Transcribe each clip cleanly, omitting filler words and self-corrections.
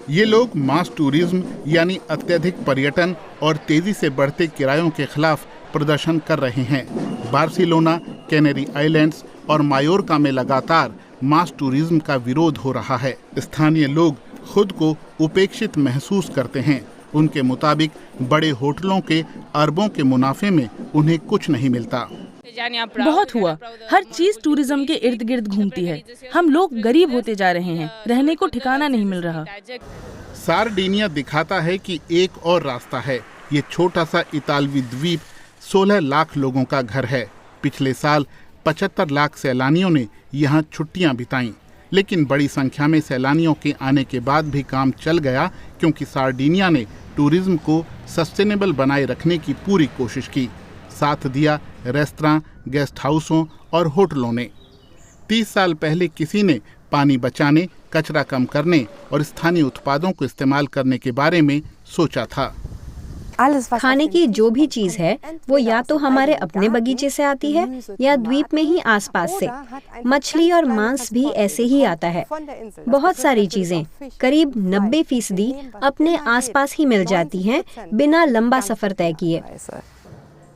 ये लोग मास टूरिज्म यानी अत्यधिक पर्यटन और तेजी से बढ़ते किरायों के खिलाफ प्रदर्शन कर रहे हैं। बार्सिलोना, कैनरी आइलैंड्स और मायोर्का में लगातार मास टूरिज्म का विरोध हो रहा है। स्थानीय लोग खुद को उपेक्षित महसूस करते हैं। उनके मुताबिक बड़े होटलों के अरबों के मुनाफे में उन्हें कुछ नहीं मिलता। बहुत हुआ, हर चीज टूरिज्म के इर्द गिर्द घूमती है। हम लोग गरीब होते जा रहे हैं, रहने को ठिकाना नहीं मिल रहा। सार्डिनिया दिखाता है कि एक और रास्ता है। ये छोटा सा इतालवी द्वीप 16 लाख लोगों का घर है। पिछले साल 75 लाख सैलानियों ने यहाँ छुट्टियाँ बिताईं, लेकिन बड़ी संख्या में सैलानियों के आने के बाद भी काम चल गया, क्योंकि सार्डिनिया ने टूरिज्म को सस्टेनेबल बनाए रखने की पूरी कोशिश की। साथ दिया रेस्तरां, गेस्ट हाउसों और होटलों ने। 30 साल पहले किसी ने पानी बचाने, कचरा कम करने और स्थानीय उत्पादों को इस्तेमाल करने के बारे में सोचा था। खाने की जो भी चीज है वो या तो हमारे अपने बगीचे से आती है या द्वीप में ही आसपास से। मछली और मांस भी ऐसे ही आता है। बहुत सारी चीजें, करीब 90% अपने आसपास ही मिल जाती हैं, बिना लंबा सफर तय किए।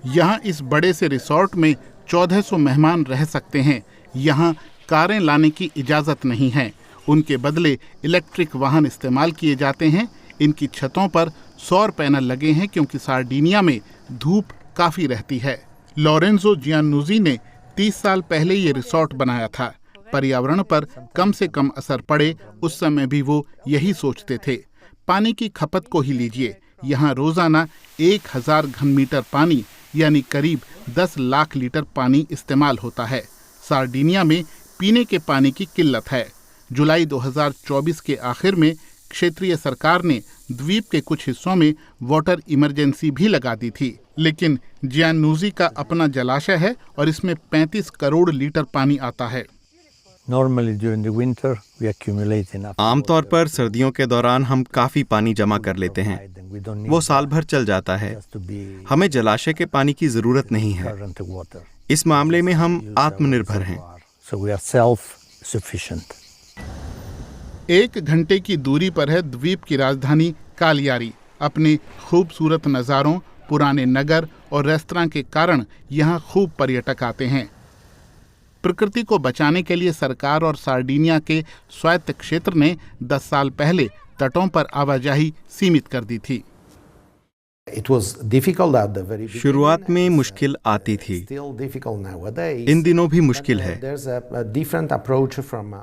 यहाँ इस बड़े से रिसोर्ट में 1400 मेहमान रह सकते हैं। यहाँ कारें लाने की इजाजत नहीं है। उनके बदले इलेक्ट्रिक वाहन इस्तेमाल किए जाते हैं। इनकी छतों पर सौर पैनल लगे हैं, क्योंकि सार्डिनिया में धूप काफी रहती है। लोरेंजो जियानुजी ने 30 साल पहले ये रिसोर्ट बनाया था। पर्यावरण पर कम से कम असर पड़े, उस समय भी वो यही सोचते थे। पानी की खपत को ही लीजिए। यहाँ रोजाना 1000 घन मीटर पानी यानी करीब 10 लाख लीटर पानी इस्तेमाल होता है। सार्डिनिया में पीने के पानी की किल्लत है। जुलाई 2024 के आखिर में क्षेत्रीय सरकार ने द्वीप के कुछ हिस्सों में वाटर इमरजेंसी भी लगा दी थी, लेकिन जियानुजी का अपना जलाशय है और इसमें 35 करोड़ लीटर पानी आता है। आमतौर पर सर्दियों के दौरान हम काफी पानी जमा कर लेते हैं। वो साल भर चल जाता है। हमें जलाशय के पानी की जरूरत नहीं है। इस मामले में हम आत्मनिर्भर हैं। 1 घंटे की दूरी पर है द्वीप की राजधानी कालियारी। अपने खूबसूरत नज़ारों, पुराने नगर और रेस्तरां के कारण यहाँ खूब पर्यटक आते हैं। प्रकृति को बचाने के लिए सरकार और सार्डिनिया के स्वायत्त क्षेत्र ने 10 साल पहले तटों पर आवाजाही सीमित कर दी थी। शुरुआत में मुश्किल आती थी, इन दिनों भी मुश्किल है।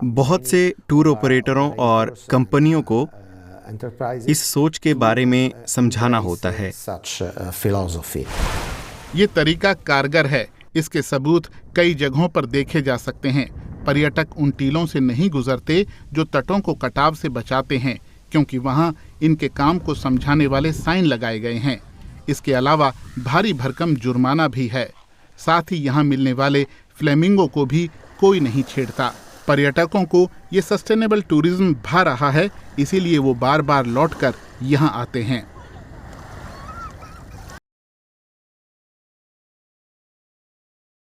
बहुत से टूर ऑपरेटरों और कंपनियों को इस सोच के बारे में समझाना होता है। ये तरीका कारगर है। इसके सबूत कई जगहों पर देखे जा सकते हैं। पर्यटक उन टीलों से नहीं गुजरते जो तटों को कटाव से बचाते हैं, क्योंकि वहाँ इनके काम को समझाने वाले साइन लगाए गए हैं। इसके अलावा भारी भरकम जुर्माना भी है। साथ ही यहाँ मिलने वाले फ्लेमिंगो को भी कोई नहीं छेड़ता। पर्यटकों को ये सस्टेनेबल टूरिज्म भा रहा है, इसीलिए वो बार बार लौटकर यहाँ आते हैं।